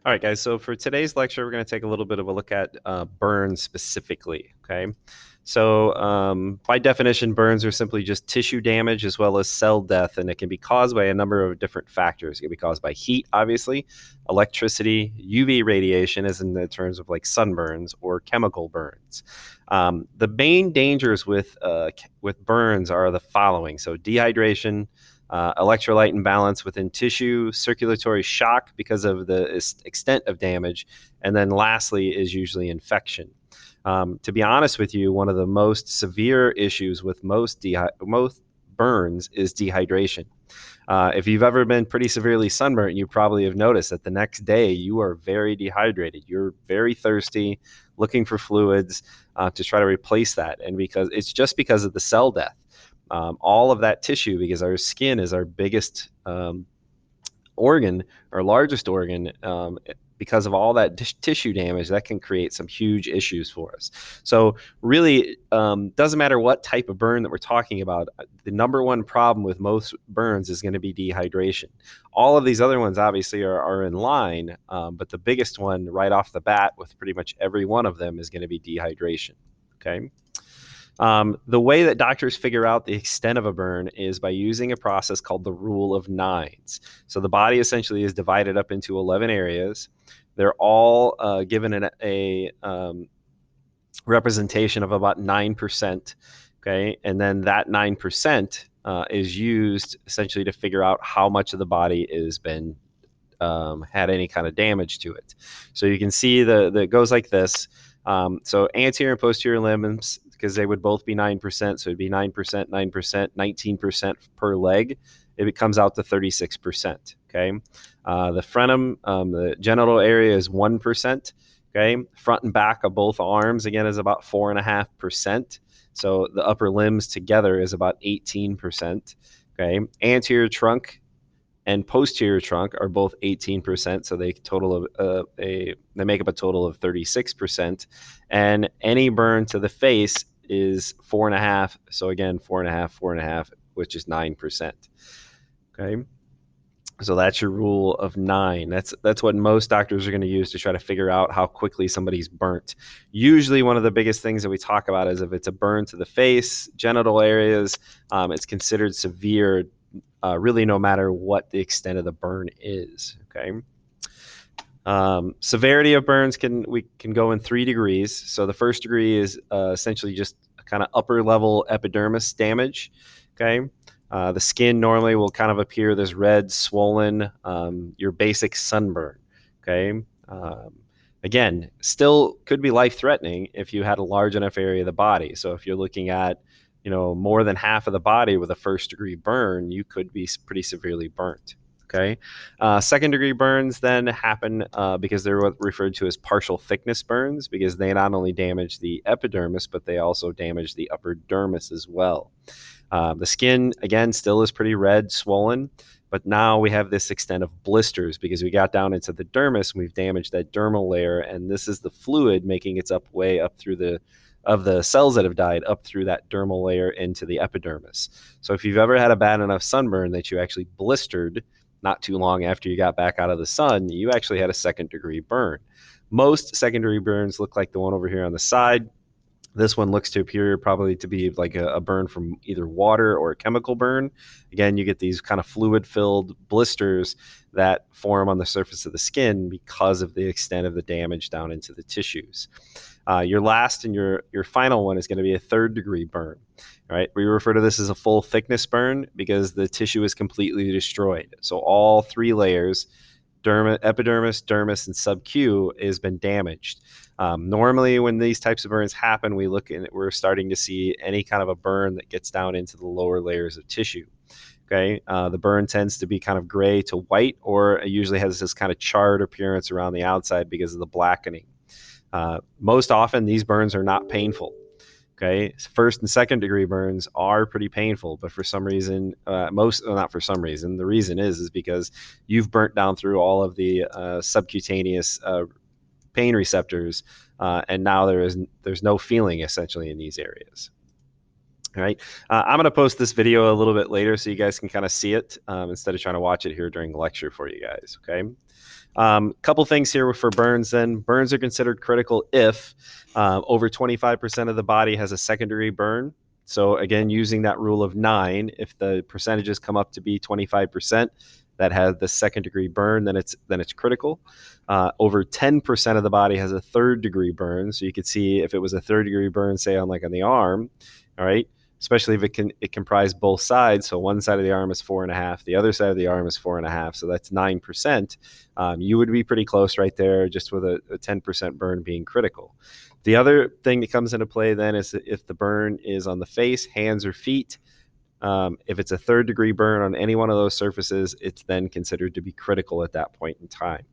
All right, guys. So for today's lecture, we're going to take a little bit of a look at burns specifically. Okay. So by definition, burns are simply just tissue damage as well as cell death, and it can be caused by a number of different factors. It can be caused by heat, obviously, electricity, UV radiation, as in the terms of like sunburns, or chemical burns. The main dangers with burns are the following: so dehydration, electrolyte imbalance within tissue, circulatory shock because of the extent of damage, and then lastly is usually infection. To be honest with you, one of the most severe issues with most burns is dehydration. If you've ever been pretty severely sunburnt, you probably have noticed that the next day you are very dehydrated. You're very thirsty, looking for fluids to try to replace that. And because it's just because of the cell death. All of that tissue, because our skin is our biggest organ, our largest organ, because of all that tissue damage, that can create some huge issues for us. So really, doesn't matter what type of burn that we're talking about. The number one problem with most burns is going to be dehydration. All of these other ones obviously are in line, but the biggest one right off the bat with pretty much every one of them is going to be dehydration. Okay. The way that doctors figure out the extent of a burn is by using a process called the rule of nines. So the body essentially is divided up into 11 areas. They're all given a representation of about 9%. Okay. And then that 9% is used essentially to figure out how much of the body has been had any kind of damage to it. So you can see it goes like this. So anterior and posterior limbs, because they would both be 9%, so it'd be 9%, 9%, 19% per leg. It comes out to 36%. Okay. The frenum, the genital area, is 1%. Okay. Front and back of both arms, again, is about 4.5%. So the upper limbs together is about 18%. Okay. Anterior trunk and posterior trunk are both 18%, so they make up a total of 36%. And any burn to the face is 4.5. So again, 4.5, 4.5, which is 9%. Okay. So that's your rule of nine. That's what most doctors are going to use to try to figure out how quickly somebody's burnt. Usually, one of the biggest things that we talk about is if it's a burn to the face, genital areas, it's considered severe, really no matter what the extent of the burn is. Okay. Severity of burns can go in 3 degrees. So the first degree is essentially just kind of upper level epidermis damage. Okay. The skin normally will kind of appear this red, swollen, your basic sunburn. Okay. Again, still could be life threatening if you had a large enough area of the body. So if you're looking at, more than half of the body with a first degree burn, you could be pretty severely burnt. Okay. Second degree burns then happen because they're what referred to as partial thickness burns, because they not only damage the epidermis, but they also damage the upper dermis as well. The skin, again, still is pretty red, swollen, but now we have this extent of blisters because we got down into the dermis and we've damaged that dermal layer, and this is the fluid making its way up through the cells that have died up through that dermal layer into the epidermis. So if you've ever had a bad enough sunburn that you actually blistered not too long after you got back out of the sun, you actually had a second-degree burn. Most secondary burns look like the one over here on the side. This one looks to appear probably to be like a burn from either water or a chemical burn. Again, you get these kind of fluid-filled blisters that form on the surface of the skin because of the extent of the damage down into the tissues. Your last and your final one is going to be a third-degree burn. All right, we refer to this as a full thickness burn because the tissue is completely destroyed. So all 3 layers, epidermis, dermis, and subq, has been damaged. Normally, when these types of burns happen, we're starting to see any kind of a burn that gets down into the lower layers of tissue. Okay, the burn tends to be kind of gray to white, or it usually has this kind of charred appearance around the outside because of the blackening. Most often, these burns are not painful. Okay, first and second degree burns are pretty painful, but for some reason, not for some reason, the reason is because you've burnt down through all of the subcutaneous pain receptors, and now there's no feeling essentially in these areas. All right, I'm going to post this video a little bit later so you guys can kind of see it instead of trying to watch it here during the lecture for you guys. Okay. Couple things here for burns then. Burns are considered critical if over 25% of the body has a second degree burn. So again, using that rule of 9, if the percentages come up to be 25% that have the second degree burn, then it's critical. Over 10% of the body has a third degree burn. So you could see if it was a third degree burn, say on the arm, all right, especially if it comprised both sides. So one side of the arm is 4.5, the other side of the arm is 4.5. So that's 9%. You would be pretty close right there, just with a 10% burn being critical. The other thing that comes into play then is if the burn is on the face, hands, or feet. If it's a third degree burn on any one of those surfaces, it's then considered to be critical at that point in time.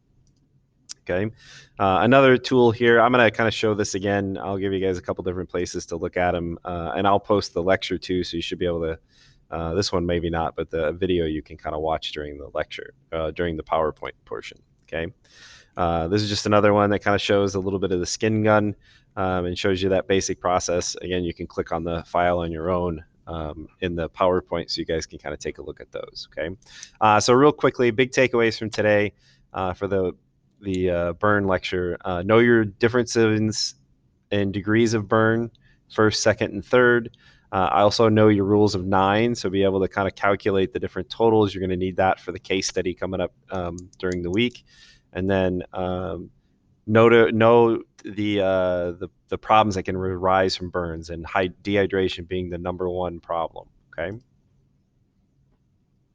Okay. Another tool here, I'm going to kind of show this again. I'll give you guys a couple different places to look at them, and I'll post the lecture too, so you should be able to, this one maybe not, but the video you can kind of watch during the lecture, during the PowerPoint portion. Okay. This is just another one that kind of shows a little bit of the skin gun and shows you that basic process. Again, you can click on the file on your own in the PowerPoint so you guys can kind of take a look at those. Okay. So real quickly, big takeaways from today for the burn lecture. Know your differences in degrees of burn, first, second, and third. I also know your rules of 9, so be able to kind of calculate the different totals. You're going to need that for the case study coming up during the week. And then know the problems that can arise from burns, and dehydration being the number one problem. Okay.